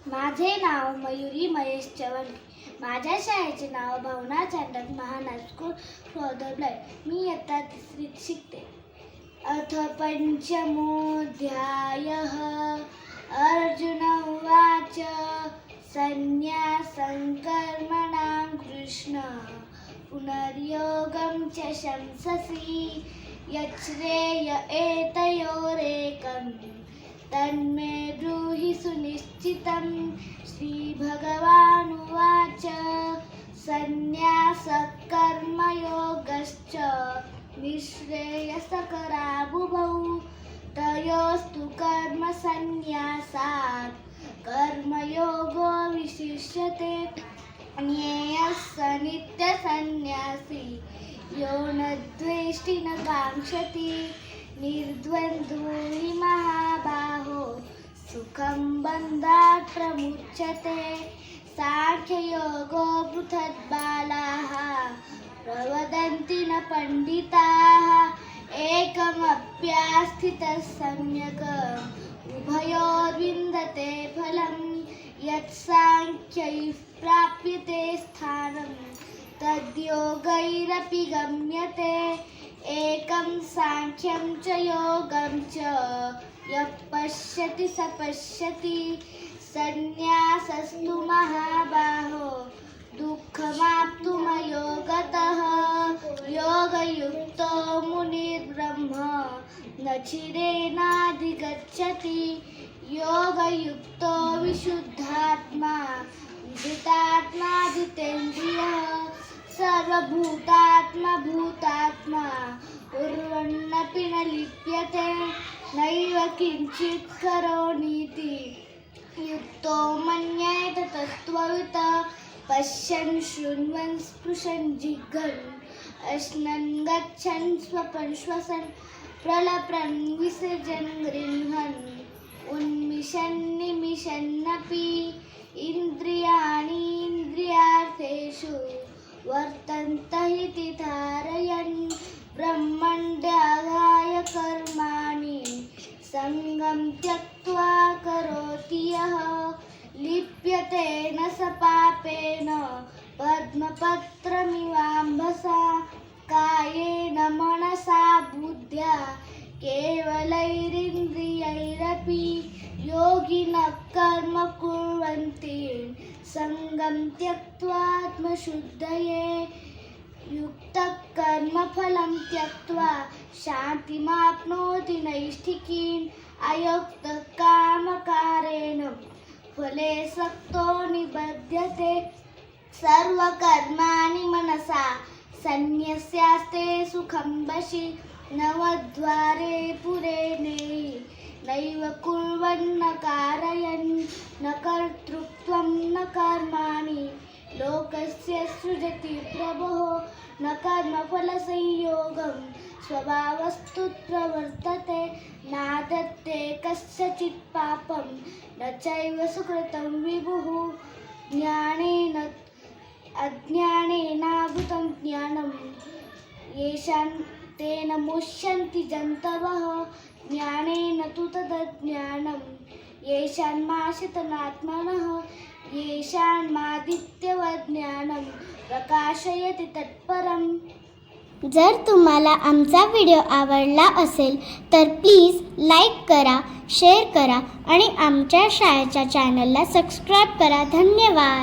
माझे नाव मयुरी महेश चव्हाण. माझ्या शाळेचे नाव भावना चांडक महान हायस्कूल फॉर द ब्लाइंड. मी इयत्ता तिसरीत शिकते. अथ पंचमोऽध्यायः. अर्जुन उवाच. संन्यासं कर्मणां कृष्ण पुनर्योगं च शंससि यच्छ्रेय एतयोरेकं तन्मे ब्रूहि सुनिश्चितं. श्रीभगवानुवाच. संन्यासः कर्मयोगश्च निःश्रेयसकरावुभौ तयोस्तु कर्मसन्न्यासात् कर्मयोगो विशिष्यते. ज्ञेयः स नित्यसन्न्यासी यो न द्वेष्टि न काङ्क्षति. निर्द्वन्द्वो हि महाबाहो सुखं बन्धात् प्रमुच्यते. सांख्ययोगो पृथग्बालाः प्रवदन्ति न पण्डिताः. एकमप्यास्थितः सम्यक् उभयोर्विन्दते फलं. यत्साङ्ख्यैः प्राप्यते स्थानं तद्योगैरपि गम्यते. एकं साङ्ख्यं च योगं च यः पश्यति स पश्यति. संन्यासस्तु महाबाहो दुःखमाप्तुमयोगतः. योगयुक्तो मुनिर्ब्रह्म न चिरेणाधिगच्छति. योगयुक्तो विशुद्धात्मा विजितात्मा जितेन्द्रियः. सर्वभूतात्मा भूतात्मा कुर्वन्नपि न लिप्यते. नैव किञ्चित् करोमीति युक्तो मन्येत तत्त्ववित्. पश्यन् शृण्वन् स्पृशन् जिघ्रन् अश्नन् गच्छन् स्वपन् श्वसन् प्रलपन् विसृजन् गृह्णन् उन्मिषन् निमिषन्नपि. इन्द्रियाणि इन्द्रियार्थेषु वर्तन्त इति धारयन् ब्रह्मण्याधाय कर्माणि सङ्गं त्यक्त्वा करोति यः. लिप्यते न स पापेन पद्मपत्रमिवाम्भसा. कायेन मनसा बुद्ध्या केवलैरिन्द्रियैरपि योगिनः कर्म कुर्वन्ति सङ्गं त्यक्त्वात्मशुद्धये. युक्तः कर्मफलं त्यक्त्वा शान्तिमाप्नोति नैष्ठिकीम्. अयुक्तः कामकारेण फले सक्तो निबध्यते. सर्वकर्माणि मनसा सन्न्यस्यास्ते सुखं वशि. नवद्वारे पुरे नेयि नैव कुर्वन्न कारयन्. न कर्तृत्वं न कर्माणि लोकस्य सृजति प्रभुः. न कर्मफलसंयोगं स्वभावस्तु प्रवर्तते. नादत्ते कस्यचित् पापं न चैव सुकृतं विभुः. ज्ञानेन अज्ञानेनावृतं ज्ञानं येषां तेन मुह्यन्ति जन्तवः. ज्ञानेन तु तदज्ञानं येषान्माश्रितनात्मनः. येषान्मादित्यवत् ज्ञानं प्रकाशयति तत्परम्. जर तुम्हाला आमचा व्हिडिओ आवडला असेल तर प्लीज लाईक करा, शेअर करा आणि आमच्या शाळेच्या चॅनलला सबस्क्राईब करा. धन्यवाद.